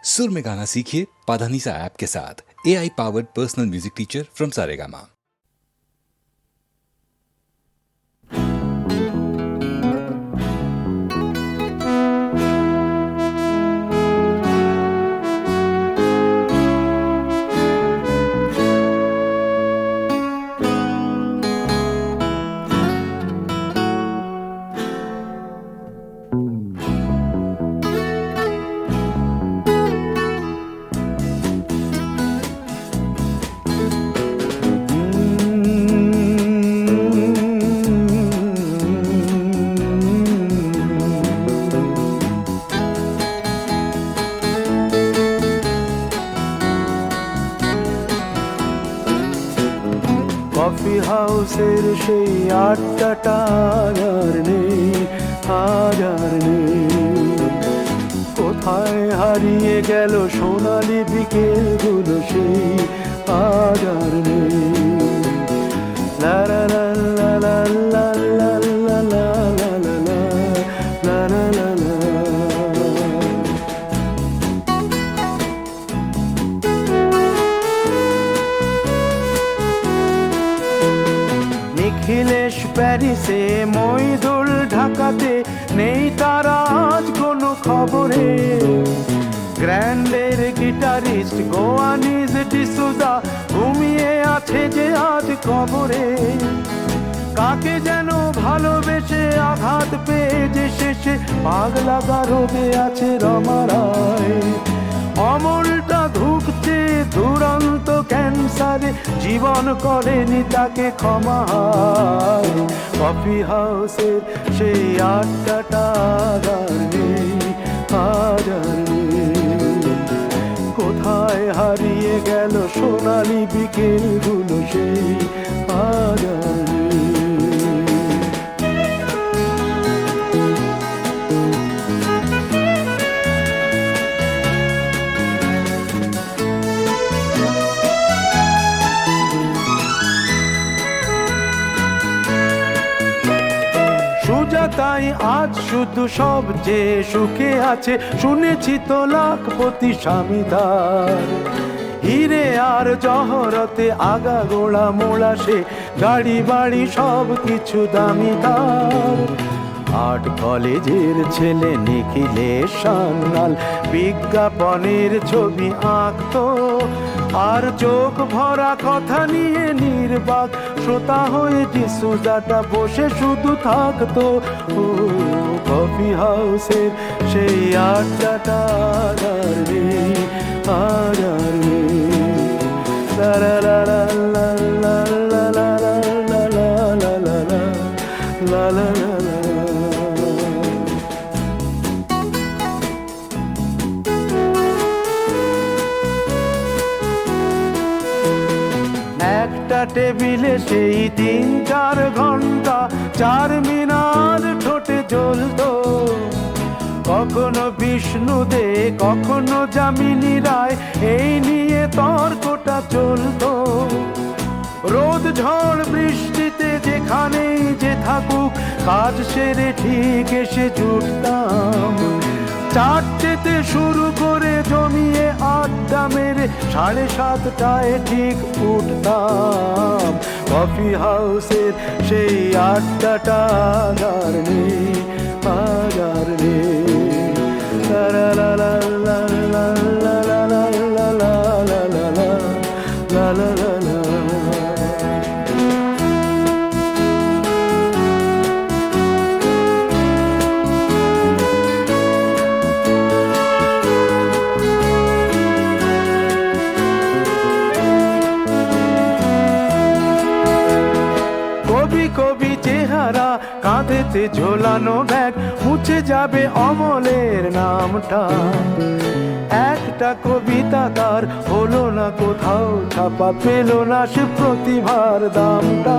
सुर में गाना सीखिए पाधानीसा ऐप के साथ। AI powered personal music teacher from Saregama. Coffee হাউসের সেই আড্ডাটা আর নেই, আজ আর নেই। কোথায় হারিয়ে গেল সোনালি বিকেলগুলো সেই আজ আর নেই। লা লা লা লা লা লা লা লা লা লা লা লা লা লা। নিখিলেশ প্যারিসে, মইদুল ঢাকাতে, নেই তারা আজ কোনো খবরে। গ্র্যান্ডের গিটারিস্ট গোয়ানিজ ডিসুজা ঘুমিয়ে আছে যে আজ কবরে। কাকে যেন ভালোবেসে আঘাত পেয়ে যে শেষে পাগলা গারদে আছে রমারায়। অমলটা ধুকছে দুরন্ত ক্যান্সারে, জীবন করেনি তাকে ক্ষমা। কফি হাউসের সেই আড্ডাটা আর নেই, আজ আর নেই। কোথায় হারিয়ে গেল সোনালি বিকেলগুলো সেই আজ আর নেই। তাই আজ শুধু সবচেয়ে সুখে আছে, শুনেছি তো লাখপতি স্বামী তার। হিরে আর জহরতে আগা গোড়া মোড়া সে, গাড়ি বাড়ি সব কিছু দামি তার। আর্ট কলেজের ছেলে নিখিলেশ সান্যাল বিজ্ঞাপনের ছবি আঁকতো, আর চোখ ভরা কথা নিয়ে নির্বাক শ্রোতা হয়ে ডিসুজাটা বসে শুধু থাকতো। ও কফি হাউসের সেই আড্ডাটা আর নেই, আর নেই। লা লা লা লা লা লা লা লা লা লা লা লা লা লা লা। একটা টেবিলে সেই 3-4 ঘন্টা চারমিনার ঠোঁটে জ্বলতো। কখনো বিষ্ণু দে, কখনো যামিনী রায়, এই নিয়ে তর্কটা চলতো। রোদ ঝড় বৃষ্টিতে যেখানেই যে থাকুক, কাজ সেরে ঠিক এসে জুটতাম। 4টেতে শুরু করে জমিয়ে আড্ডা মেরে 7:30টায় ঠিক উঠতাম। কফি হাউসের সেই আড্ডাটা আর নেই, আজ আর নেই। লা লা লা লা লা লা লা লা লা লা লা লা লা লা। কবি চেহারা, কাঁধেতে ঝোলানো ব্যাগ, মুছে যাবে অমলের নামটা। একটা কবিতা তার হলো না কোথাও ছাপা, পেল না সে প্রতিভার দামটা।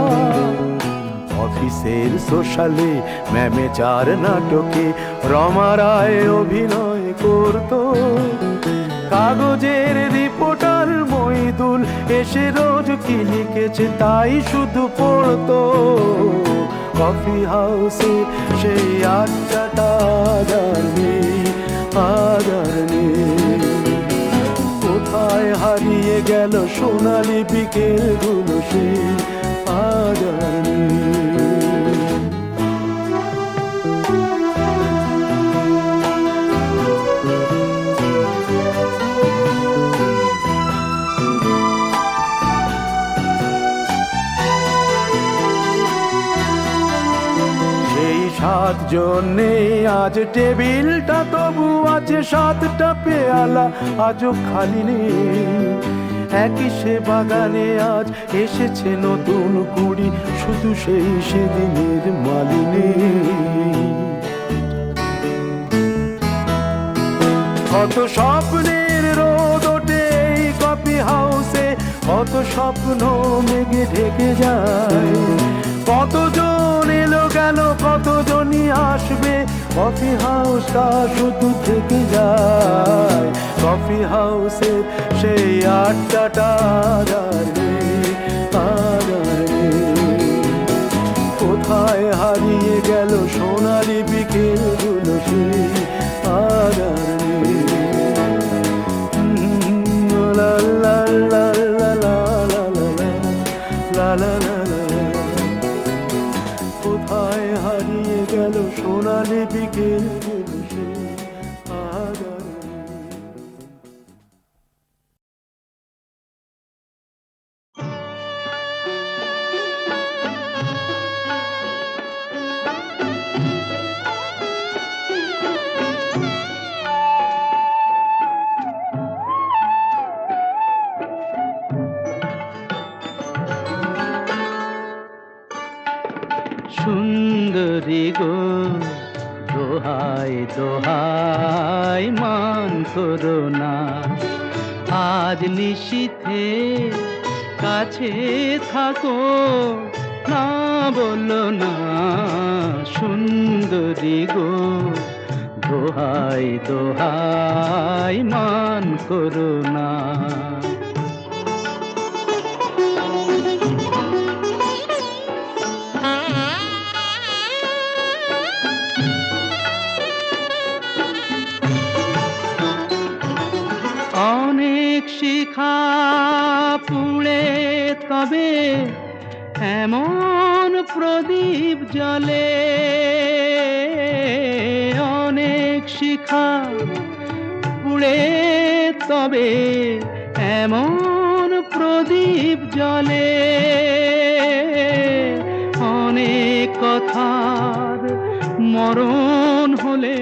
অফিসের সোশ্যালে, ম্যামেচার নাটকে রমা রায় অভিনয় করতো। কাগজের রিপোর্টার মইদুল এসে রোজ কি লিখেছে তাই শুধু পড়তো। কফি হাউসে সেই আড্ডাটা আর নেই, আজ আর নেই। হারিয়ে গেল সোনালি বিকেলগুলো সেই আজ আর নেই। সাতজন নেই আজ টেবিলটা, তবু আছে সাতটা পেয়ালা আজও খালি নেই। একই সে বাগানে আজ এসেছে নতুন কুড়ি, শুধু সেই সেদিনের মালিনী। কত স্বপ্নের রোদ ওঠে এই কফি হাউসে, কত স্বপ্ন মেঘে ঢেকে যায়। কতজন এলো গেল, কতজনই আসবে, কফি হাউসটা শুধু থেকে যায়। কফি হাউসে সেই আড্ডাটা আর নেই, আর নেই। কোথায় হারিয়ে গেল সোনালি বিকেলগুলো সেই আর নেই। লা লা লা লা লা লা লা লা লা লা। কোথায় হারিয়ে গেল সোনালি বিকেলগুলো সেই আজ আর নেই। সুন্দরী গো দোহাই দোহাই মান করো না, আজ নিশীথে কাছে থাকো, না বলো না। সুন্দরী গো দোহাই দোহাই মান করো না। অনেক শিখা পুড়ে তবে এমন প্রদীপ জ্বলে, অনেক শিখা পুড়ে তবে এমন প্রদীপ জ্বলে। অনেক কথার মরণ হলে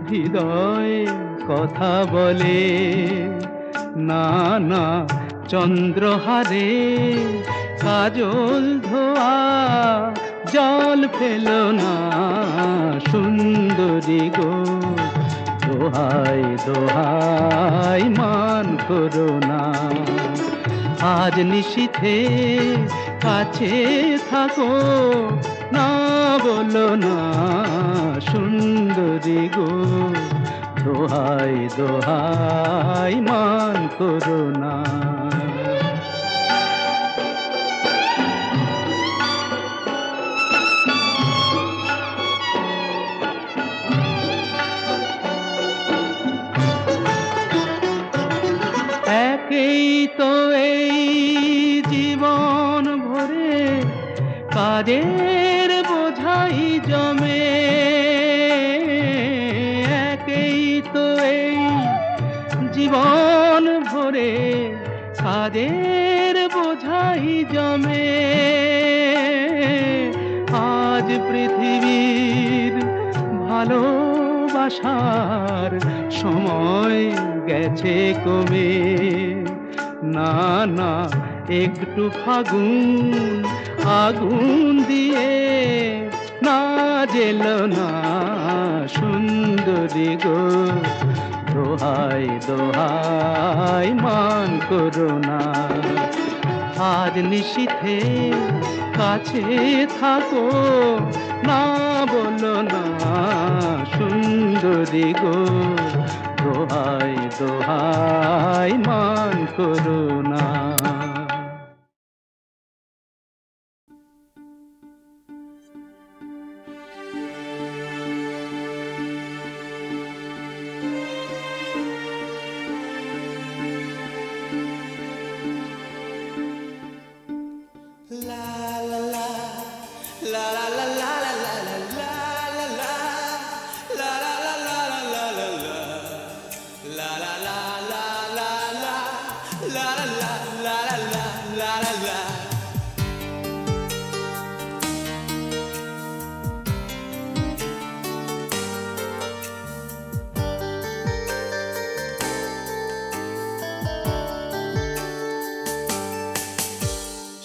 হৃদয় কথা বলে, না না চন্দ্রহারে কাজল ধোয়া জল ফেলো না। সুন্দরী গো দোহাই দোহাই মান করো না, আজ নিশীথে কাছে থাকো, না বলো না। সুন্দরী গো দোহাই দোহাই মান করো না। একেই তো এই জীবন ভরে কাজের বোঝাই জমে, একেই তো এই জীবন ভরে কাজের বোঝাই জমে। আজ পৃথিবীর ভালোবাসার সময় গেছে কমে, না না একটু ফাগুন আগুন দিয়ে না জেলো না। সুন্দরী গো দোহাই দোহাই মান করো না, আজ নিশীথে কাছে থাকো, না বলো না। সুন্দরী গো দোহাই দোহাই মান করো না।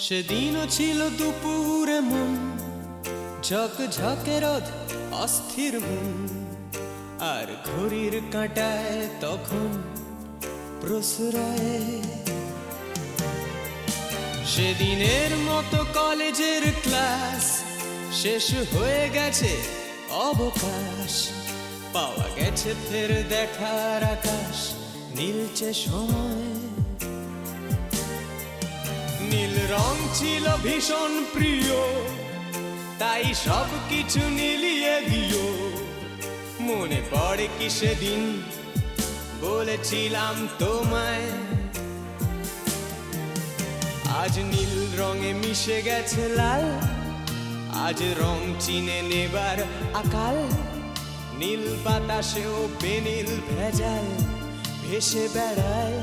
সেদিনও ছিল দুপুরে মন ঝকঝকে রোদ অস্থির মন আর ঘড়ির কাঁটায় তখন প্রশ্রয় সেদিনের মতো কলেজের ক্লাস শেষ হয়ে গেছে অবকাশ পাওয়া গেছে ফের দেখার আকাশ নীলচে সময় নীল রং ছিল ভীষণ প্রিয় তাই সব কিছু নীলিয়ে দিও মনে পড়ে কি সেদিন বলেছিলাম তোমায় আজ নীল রঙে মিশে গেছে লাল আজ রং চিনে নেবার আকাল নীল বাতাসেও বেনীল ভেজাল ভেসে বেড়ায়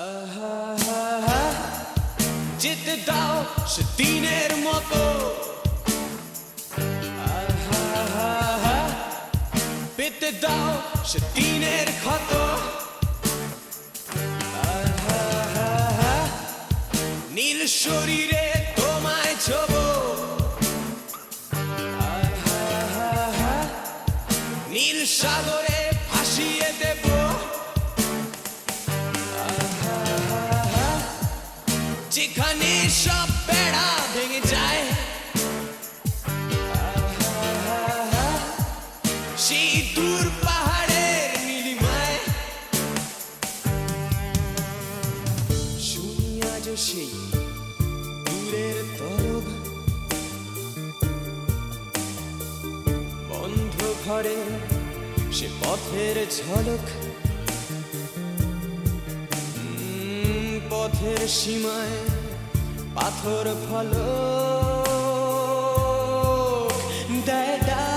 আহা যেতে দাও সে দিনের মতো আহা পেতে দাও সে দিনের ক্ষত আহা নীল শরীরে তোমায় ছোবো আহা নীল সাগরে ভাসিয়ে দেব যেখানে সব বেড়া ভেঙে যায় সেই দূর পাহাড়ের নীলিমায় শুনি আজ সেই দূরের তরব বন্ধ ঘরে সে পথের ঝলক পথের সীমায় পাথর ফলক দেয় ডাক।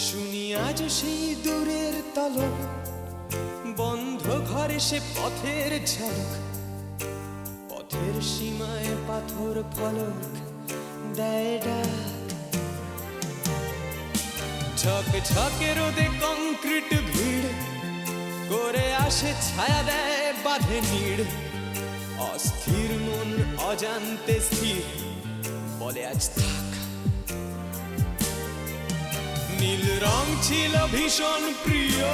শুনি আজ সেই দূরের তলক বন্ধ ঘরে সে পথের ঝলক পথের সীমায় পাথর ফলক দেয় ডাক। ঝকঝকে রোদে কংক্রিট ভিড় করে আসে ছায়া দেয় বাঁধে নীড় অস্থির মন অজান্তে স্থির বলে আজ থাক। নীল রং ছিল ভীষণ প্রিয়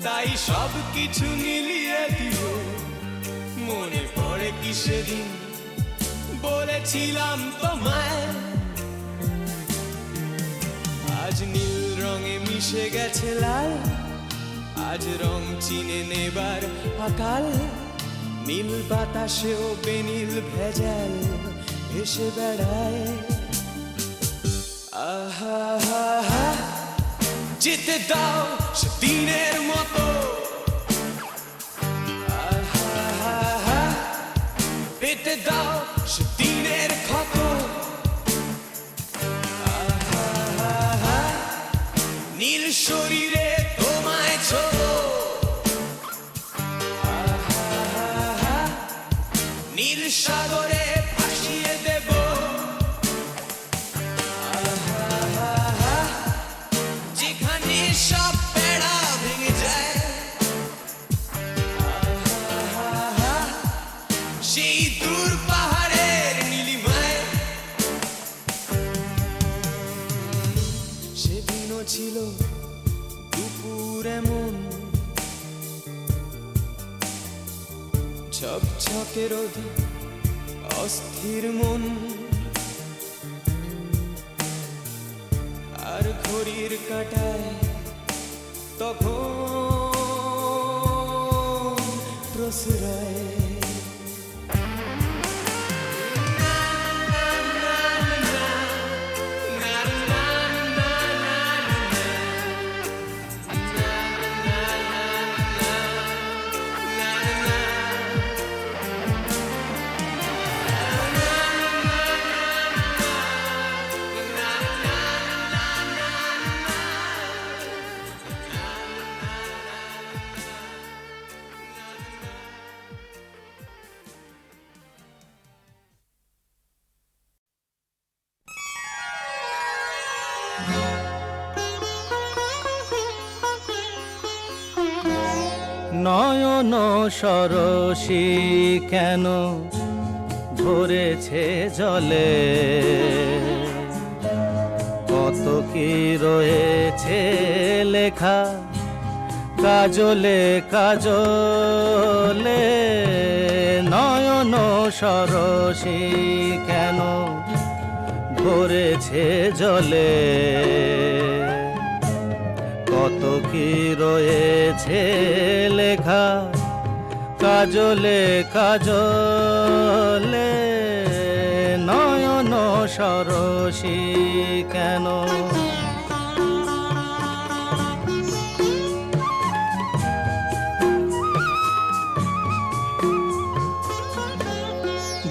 তাই সব কিছু মিলিয়ে দিও মনে পড়ে কি সেদিন বলেছিলাম তোমায় আজ নীল রঙে মিশে গেছে লাল আজ রং চিনে নেবার আকাল নীল বাতাসেও বেনীল ভেজাল ভেসে বেড়ায় আহা যেতে দাও সে দিনের মতো আহা পেতে দাও সে দিনের ক্ষত আহা নীল শরীরে তোমায় ছোবো আহা নীল সাগরে ভাসিয়ে দেব যেখানে সব বেড়া ভেঙে যায় সেই দূর পাহাড়ের নীলিমায় সেদিনও ছিল দুপুর এমন ঝকঝকে রোদ অস্থির মন আর ঘড়ির কাঁটায় তখন প্রশ্রয় না সরসী কেন ভরেছে জলে, কত কি রয়েছে লেখা কাজলে কাজলে, নয়ন সরসী কেন ভরেছে জলে, কত কি রয়েছে লেখা কাজলে কাজলে, নয়ন সরসী কেন।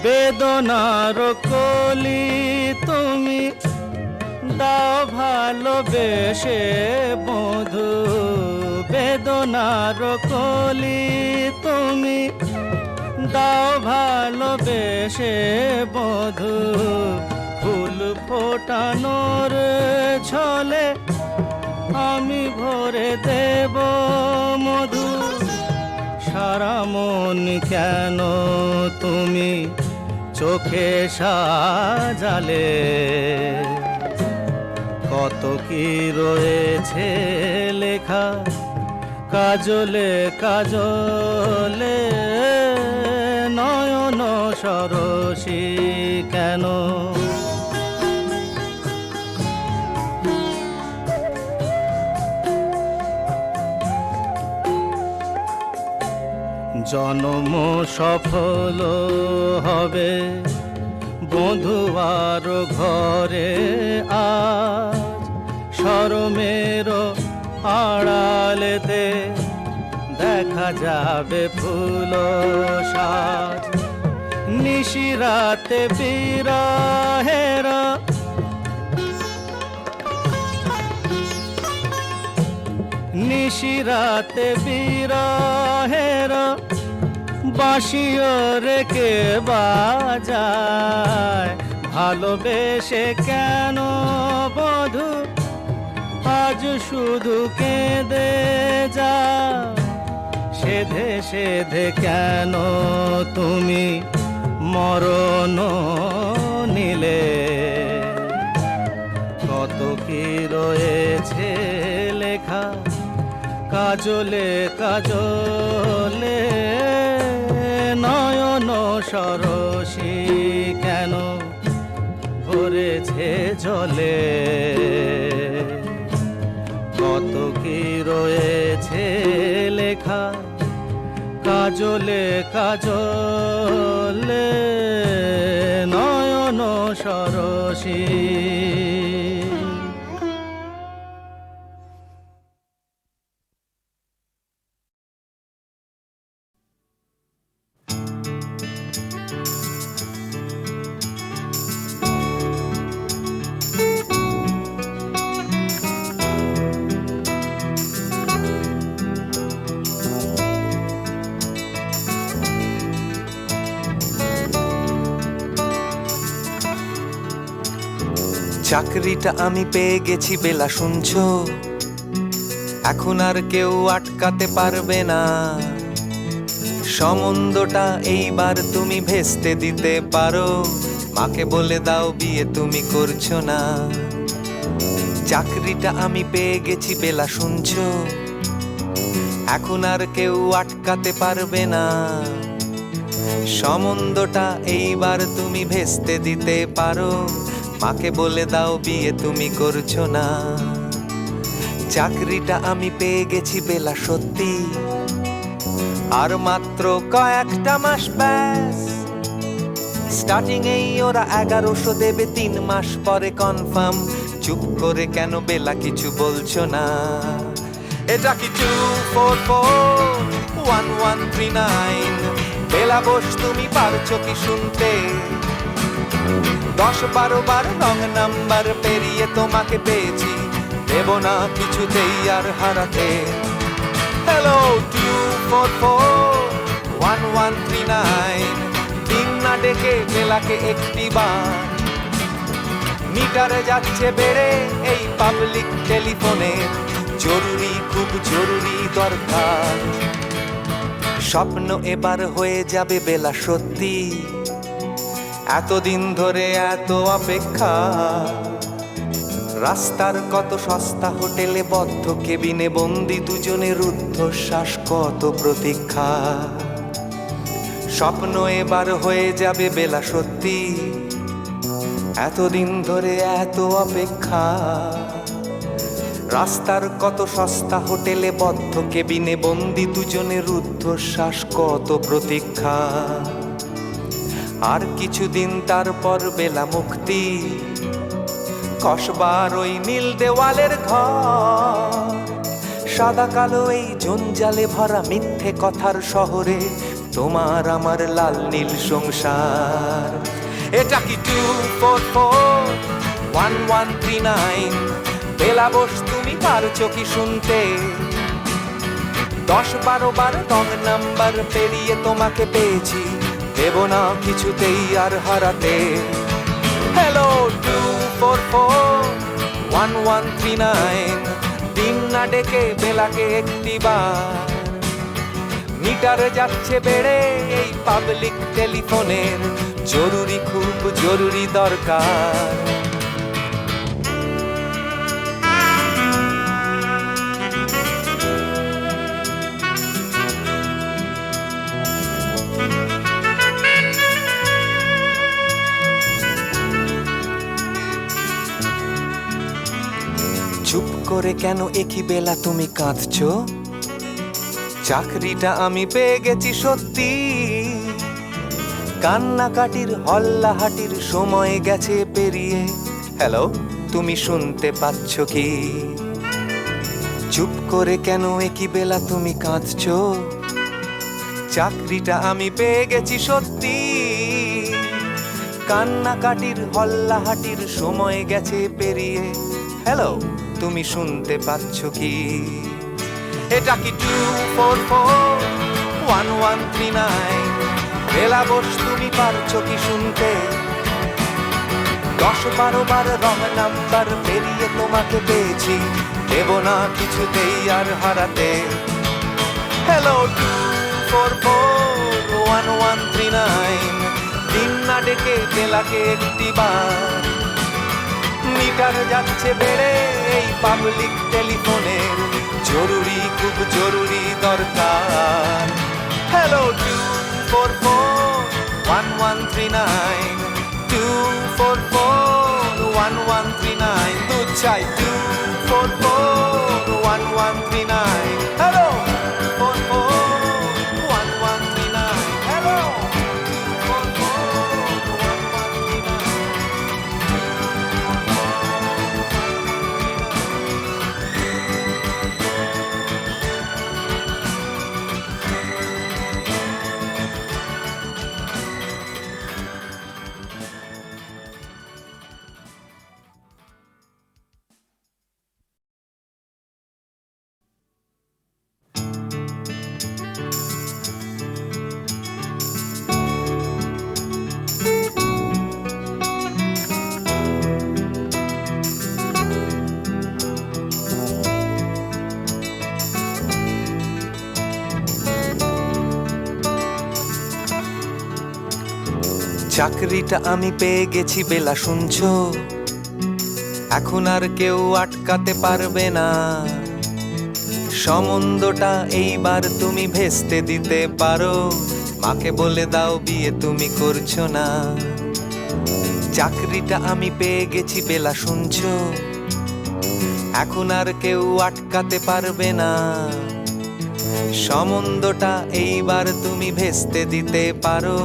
বেদনার কলি তুমি দাও ভালোবেসে বধু, বেদনার কলি তুমি দাও ভালোবেসে বধু, ফুল ফোটানোর ছলে আমি ভরে দেব মধু, সারা মন কেন তুমি চোখে সাজালে, কত কি রয়েছে লেখা কাজলে কাজলে, নয়ন সরসী কেন। জন্ম সফল হবে বধুয়ার ঘরে আজ, শরমের আড়ালেতে দেখা যাবে ফুল সাজ, নিশিরাতে বিরহের নিশিরাতে বিরহের বাঁশিও রেখে বাজায়, ভালোবেসে কেন বধু আজ শুধু কেঁদে যা, সেধে সেধে কেন তুমি মরণ নিলে, কত কি রয়েছে লেখা কাজলে কাজলে, নয়ন সরসী কেন ভরেছে জলে, কত কি রয়েছে লেখা কাজলে কাজলে, নয়ন সরসী। চাকরিটা আমি পেয়ে গেছি বেলা শুনছো, এখন আর কেউ আটকাতে পারবে না, সম্বন্ধটা এইবার তুমি ভেস্তে দিতে পারো, মাকে বলে দাও বিয়ে তুমি করছো না। চাকরিটা আমি পেয়ে গেছি বেলা শুনছো, এখন আর কেউ আটকাতে পারবে না, সম্বন্ধটা এইবার তুমি ভেস্তে দিতে পারো, মাকে বলে দাও বিয়ে তুমি করছো না। চাকরিটা আমি পেয়ে গেছি বেলা সত্যি, আর মাত্র কয়েকটা মাস ব্যাস, স্টার্টিং এই ওরা 1100 দেবে, 3 মাস পরে কনফার্ম, চুপ করে কেন বেলা কিছু বলছো না? এটা কি 2441139? বেলা বোস তুমি পারছো কি শুনতে? 10-12 বার রং নাম্বার পেরিয়ে তোমাকে পেয়েছি, দেব না কিছুতেই আর হারাতে। হ্যালো 2441139, দিন না ডেকে বেলাকে একটি বার, মিটারে যাচ্ছে বেড়ে এই পাবলিক টেলিফোনের, জরুরি খুব জরুরি দরকার। স্বপ্ন এবার হয়ে যাবে বেলা সত্যি, এতদিন ধরে এত অপেক্ষা। রাস্তার কত সস্তা হোটেলে বদ্ধ কেবিনে বন্দি দুজনের রুদ্ধশ্বাস, কত প্রতীক্ষা। স্বপ্ন এবার হয়ে যাবে বেলা সত্যি, এতদিন ধরে এত অপেক্ষা। রাস্তার কত সস্তা হোটেলে বদ্ধ কেবিনে বন্দি দুজনের রুদ্ধশ্বাস, কত প্রতীক্ষা। আর কিছুদিন তারপর বেলা মুক্তি, কসবার ওই নীল দেওয়ালের ঘর। সাদা কালো এই জঞ্জালে ভরা মিথ্যে কথার শহরে তোমার আমার লাল নীল সংসার। এটা কি 2441139? বেলা বোস তুমি পারছো কি শুনতে? 10-12 বার রং নাম্বার পেরিয়ে তোমাকে পেয়েছি, দেব না কিছুতেই আর হারাতে। হ্যালো 2441139, দিন না ডেকে বেলাকে একটিবার। মিটারে যাচ্ছে বেড়ে এই পাবলিক টেলিফোনের, জরুরি খুব জরুরি দরকার। চুপ করে কেন একই বেলা তুমি কাঁদছো? চাকরিটা আমি পেয়ে গেছি সত্যি, কান্নাকাটির হল্লাহাটির সময় গেছে পেরিয়ে। হ্যালো, তুমি শুনতে পাচ্ছ কি? চুপ করে কেন একই বেলা তুমি কাঁদছো? চাকরিটা আমি পেয়ে গেছি সত্যি, কান্নাকাটির হল্লাহাটির সময় গেছে পেরিয়ে। হ্যালো, তুমি শুনতে পাচ্ছ কি? এটা কি 2441139? বেলা বোস তুমি পারছো কি শুনতে? 10-12 বার রং নাম্বার পেরিয়ে তোমাকে পেয়েছি, দেব না কিছুতেই আর হারাতে। হ্যালো 2441139, দিন না ডেকে বেলাকে একটিবার। মিটার যাচ্ছে বেড়ে এই পাবলিক টেলিফোনের, জরুরি খুব জরুরি দরকার। হ্যালো 2441139, 2441139, দুধ চাই 2441139। Hello 2441139, hello 2441139। চাকরিটা আমি পেয়ে গেছি বেলা শুনছো? এখন আর কেউ আটকাতে পারবে না। সম্বন্ধটা এইবার তুমি ভেস্তে দিতে পারো, মাকে বলে দাও বিয়ে তুমি করছো না। চাকরিটা আমি পেয়ে গেছি বেলা শুনছো? এখন আর কেউ আটকাতে পারবে না। সম্বন্ধটা এইবার তুমি ভেস্তে দিতে পারো,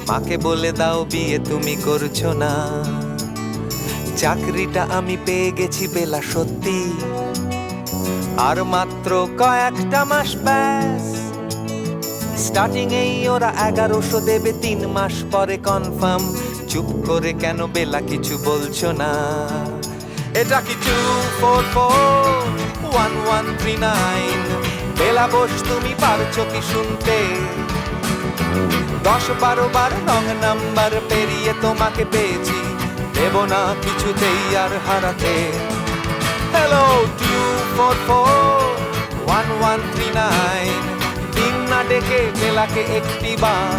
মাকে বলে দাও বিয়ে তুমি করছো না। চাকরিটা আমি পেয়ে গেছি বেলা সত্যি, আর মাত্র কয়েকটা মাস ব্যাস। স্টার্টিং এই ওরা 1100 দেবে, 3 মাস পরে কনফার্ম। চুপ করে কেন বেলা কিছু বলছো না? এটা কি 2441139? বেলা বোস তুমি পারছো কি শুনতে? 10-12 বার রং নাম্বার পেরিয়ে তোমাকে পেয়েছি, দেব না কিছুতেই আর হারাতে। হ্যালো 2441139, দিন না ডেকে বেলাকে একটিবার।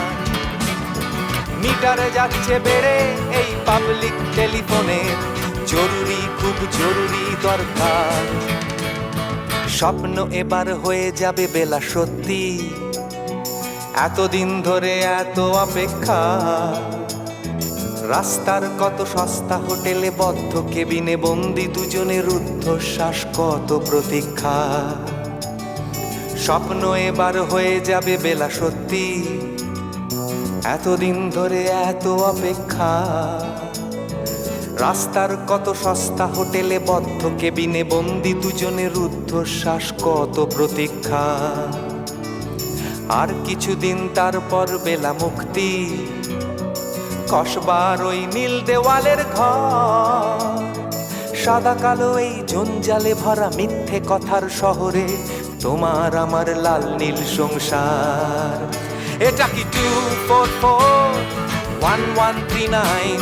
মিটারে যাচ্ছে বেড়ে এই পাবলিক টেলিফোনের জরুরি, খুব জরুরি দরকার। স্বপ্ন এবার হয়ে যাবে বেলা সত্যি, এতদিন ধরে এত অপেক্ষা। রাস্তার কত সস্তা হোটেলে বদ্ধ কেবিনে বন্দি দুজনের রুদ্ধশ্বাস, কত প্রতীক্ষা। স্বপ্ন এবার হয়ে যাবে বেলা সত্যি, এতদিন ধরে এত অপেক্ষা। রাস্তার কত সস্তা হোটেলে বদ্ধ কেবিনে বন্দি দুজনের রুদ্ধশ্বাস, কত প্রতীক্ষা। আর কিছুদিন তারপর বেলা মুক্তি, কসবার ওই নীল দেওয়ালের ঘর। সাদা কালো এই জঞ্জালে ভরা মিথ্যে কথার শহরে তোমার আমার লাল নীল সংসার। এটা কি 2441139?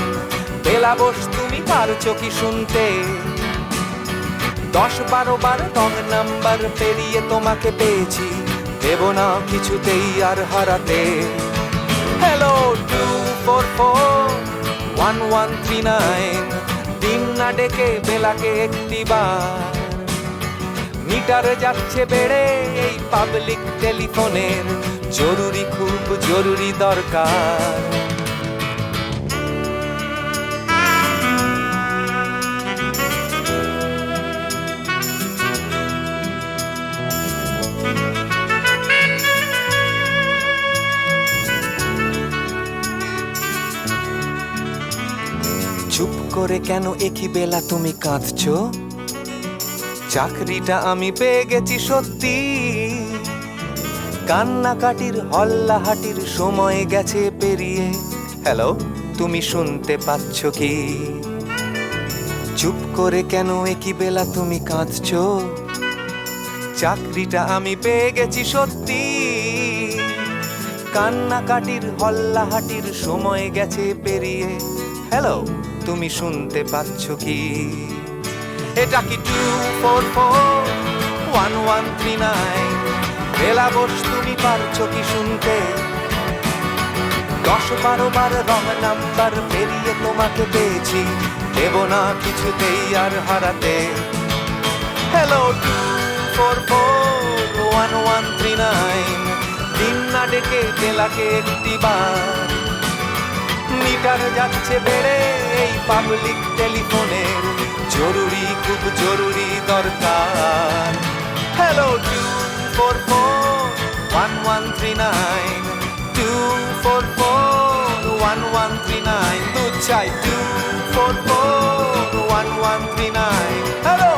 বেলা বোস তুমি পারছো কি শুনতে? 10-12 বার রং নাম্বার পেরিয়ে তোমাকে পেয়েছি, দেব না কিছুতেই আর হারাতে। হ্যালো 2441139, দিন না ডেকে বেলাকে একটিবার। মিটারে যাচ্ছে বেড়ে এই পাবলিক টেলিফোনের জরুরি, খুব জরুরি দরকার। চুপ করে কেন একই বেলা তুমি কাঁদছো? চাকরিটা আমি পেয়ে গেছি সত্যি, কান্নাকাটির হল্লাহাটির সময় গেছে পেরিয়ে। হ্যালো, তুমি শুনতে পাচ্ছ কি? চুপ করে কেন একই বেলা তুমি কাঁদছো? চাকরিটা আমি পেয়ে গেছি সত্যি, কান্নাকাটির হল্লাহাটির সময় গেছে পেরিয়ে। হ্যালো, তুমি শুনতে পাচ্ছ কি? এটা কি 2441139? বেলা বোস তুমি পারছো কি শুনতে? 10-12 বার রং নাম্বার পেরিয়ে তোমাকে পেয়েছি, দেব না কিছুতেই আর হারাতে। হ্যালো 2441139, দিন না ডেকে বেলাকে একটিবার। মিটার যাচ্ছে বেড়ে এই পাবলিক টেলিফোনের জরুরি, খুব জরুরি দরকার। হ্যালো 2441139, 2441139, দুধ চাই 2441139। Hello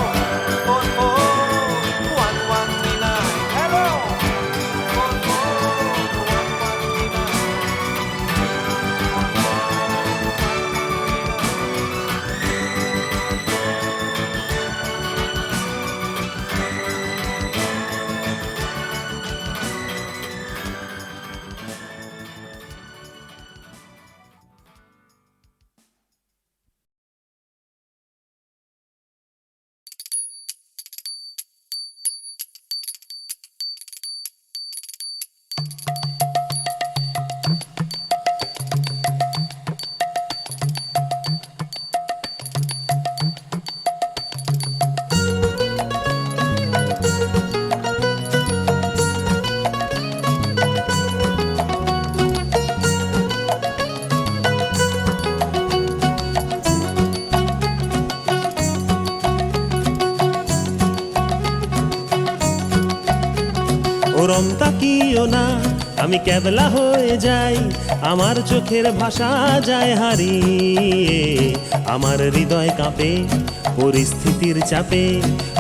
2441139, hello 2441139। ওরম তাকিও না, আমি কেবলা হয়ে যাই, আমার চোখের ভাষা যায় হারিয়ে। আমার হৃদয় কাঁপে পরিস্থিতির চাপে,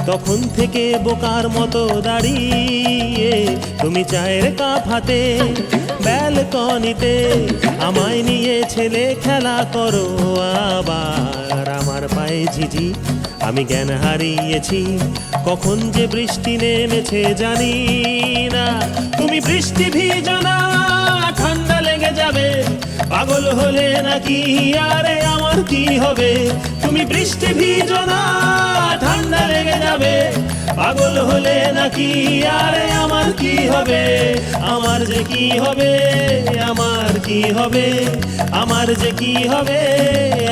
তখন থেকে বোকার মতো দাঁড়িয়ে। তুমি চায়ের কাপ হাতে ব্যালকনিতে আমায় নিয়ে ছেলে খেলা করো আবার। আমার পায়ে ঝিঝি, আমি জ্ঞান হারিয়েছি, কখন যে বৃষ্টি নেমেছে জানি না। তুমি বৃষ্টি ভিজো না, ঠান্ডা লেগে যাবে, পাগল হলে নাকি? আরে আমার আমার কি হবে? তুমি বৃষ্টি ভিজো না, ঠান্ডা লেগে যাবে। পাগল হলে নাকি আরে আমার কি হবে? আমার যে কি হবে, আমার কি হবে, আমার যে কি হবে,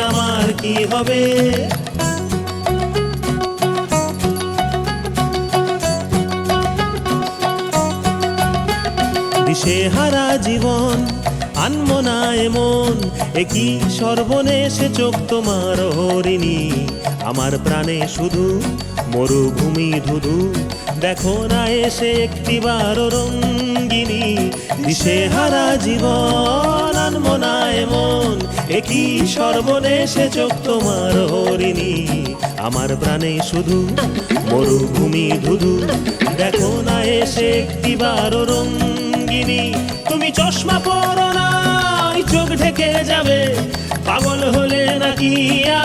আমার কি হবে? দিশেহারা জীবন আনমো না এমন, একই সর্বনেশে চোখ তোমার হরিণী। আমার প্রাণে শুধু মরুভূমি ধুধু, দেখো না এসে একটিবার রঙ্গিনী। দিশেহারা জীবন আনমো না এমন, একই সর্বনেশে চোখ তোমার হরিণী। আমার প্রাণে শুধু মরুভূমি ধুধু, দেখো না এসে একটিবার রঙ্গিনী। তুমি চশমা পরো না, চোখ ঢেকে যাবে। পাগল হলে নাকি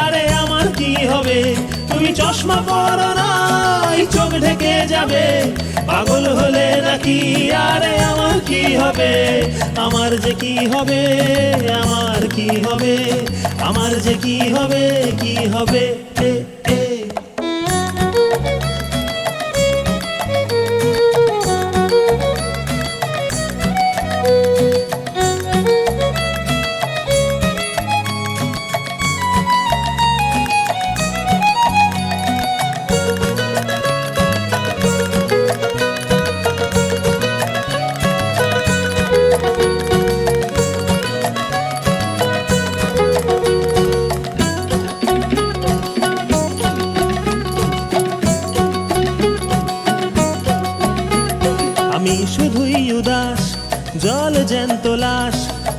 আরে আমার কি হবে? তুমি চশমা পরো না, চোখ ঢেকে যাবে। পাগল হলে নাকি আরে আমার কি হবে? আমার যে কি হবে, আমার কি হবে, আমার যে কি হবে, কি হবে? এ এ আমি শুধুই উদাস, জল জ্যান্ত লাশ,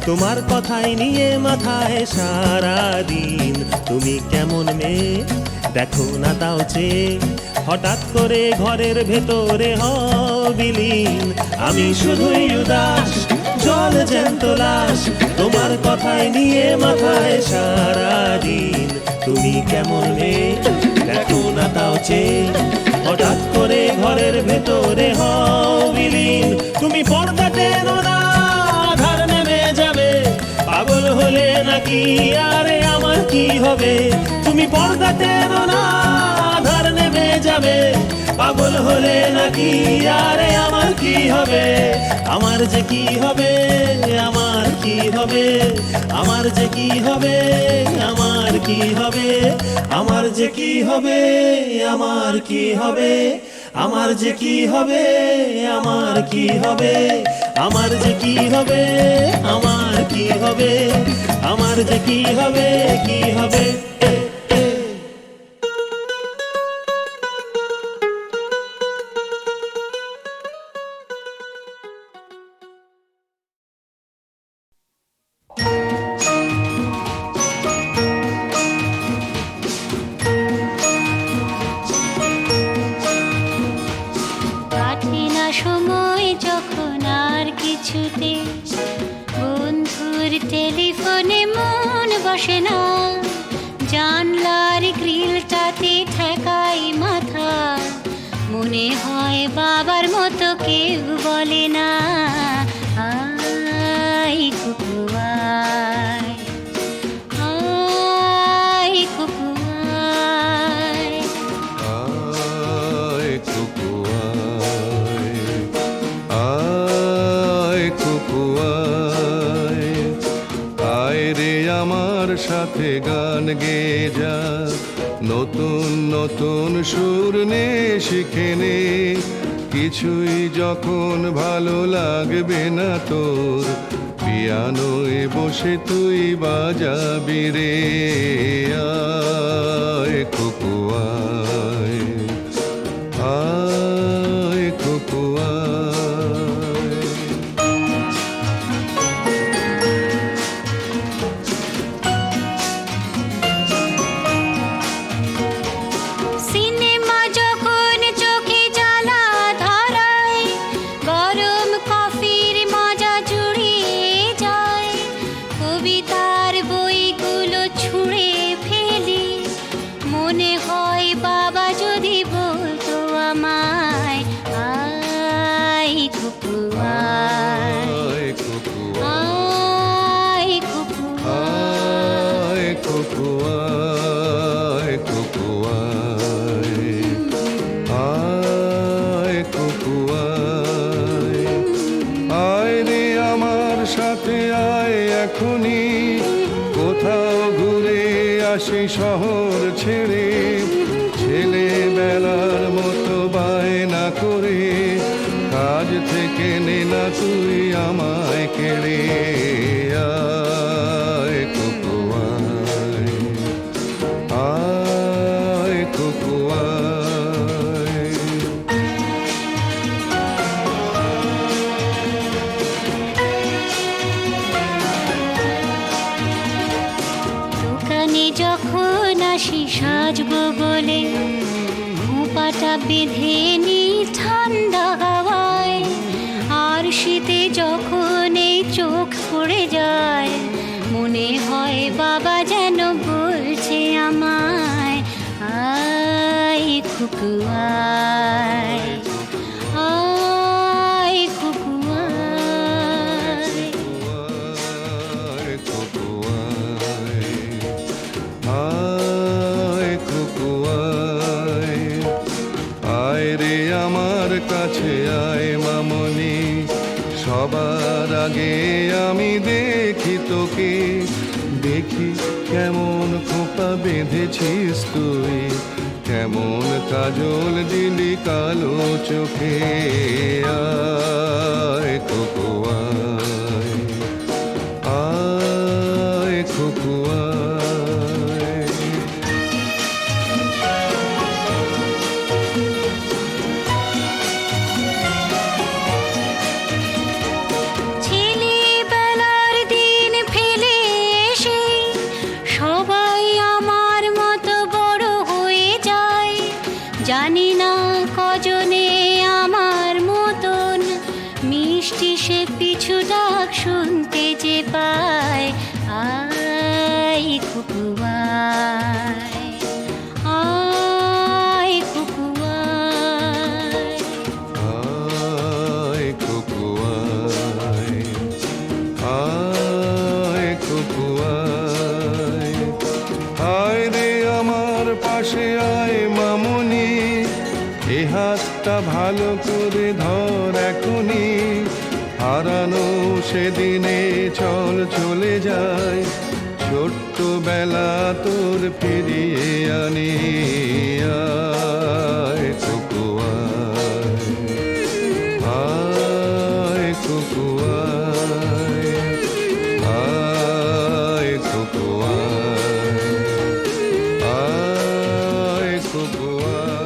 তোমার কথাই নিয়ে মাথায় সারাদিন। তুমি কেমন মেয়ে দেখো না তাও চেয়ে, হঠাৎ করে ঘরের ভেতরে বিলীন। আমি শুধুই উদাস, জল জ্যান্ত লাশ, তোমার কথাই নিয়ে মাথায় সারাদিন। তুমি কেমন মেয়ে দেখো না তাও চেয়ে, হঠাৎ করে ঘরের ভেতরে বিলীন। তুমি পর্দা টেনো না, আধার নেমে যাবে। পাগল হলে নাকি আরে আমার কি হবে? তুমি পর্দা টেনো না, আধার নেমে যাবে। পাগল হলে নাকি আরে আমার কি হবে? আমার যে কি হবে, আমার কি হবে, আমার যে কি হবে, আমার কি হবে, আমার যে কি হবে, আমার কি হবে, আমার যে কি হবে, আমার কি হবে, আমার যে কি হবে, আমার কি হবে, আমার যে কি হবে, কি হবে? এ এ কাটে না সময় যখন আর কিছুতে, বন্ধুর টেলিফোনে মন বসে না। জানলার গ্রিলটাতে ঠেকাই মাথা, মনে হয় বাবার মতো কেউ বলে না, আয় কুকু আয়, আয় কুকু আয়। আয় কুকু আয়, আয় কুকু আয়, আয় রে আমার সাথে গান গেয়ে যা। নতুন নতুন সুর নে শিখে নে, কিছুই যখন ভালো লাগবে না তোর, পিয়ানোয় বসে তুই বাজাবি রে। আয় কুকু আয়, আয় কুকু আয়। সিনেমা যখন চোখে জ্বালা ধরায়, গরম কফির মজা জুড়িয়ে যায়। কবিতার বইগুলো ছুঁড়ে ফেলি, মনে হয় বাবা যদি বলতো আমায়, আয় কুকু আয়, আয় কুকু আয় কুকু আয়, কুকু কুকুয়ায় কুকুয়ায় আয় কুকুয়ায় আয় রে আমার সাথে আয় এখনি কোথাও ঘুরে আসি শহর ছেড়ে ছেলেবেলার মতো বায়না করে কাজ থেকে নে না তুই আমায় কেড়ে আয় কুকুয়ায় আয় কুকুয়ায় দোকানে যখন আসি সাজবো বলে খোঁপাটা বেঁধে নি ঠান্ডা হাওয়ায়, আর শীতে যখন এই চোখ পড়ে যায় মনে হয় বাবা যেন বলছে আমায় আয় খুকু আয় আয় খুকু আয়। আয় কুকুয়ায় আয় কুকুয়ায় আয় রে আমার কাছে আয় মামনি সবার আগে আমি দেখি তোকে দেখি কেমন খোপা বেঁধেছিস তুই কেমন কাজল দিলি কালো চোখে আয় কুকুয়ায় আয় কুকুয়ায় ছেলেবেলার দিন ফেলে এসে সবাই আমার মতো বড় হয়ে যায়, জানি না কজনে আমার মতন মিষ্টি সে পিছু ডাক শুনতে যে পায় আয় খুকু আয় আয় খুকু আয়। আয় কুকুয়ায় আয় কুকুয়ায় আয় রে আমার পাশে আয় মামনি এ হাতটা ভালো করে ধর এখনি হারানো সেদিনে চল চলে যায় ছোট্ট বেলা তোর ফিরিয়ে আনি আয় কুকুয়ায় আয় কুকুয়ায় আয় কুকুয়ায় আয় কুকুয়ায়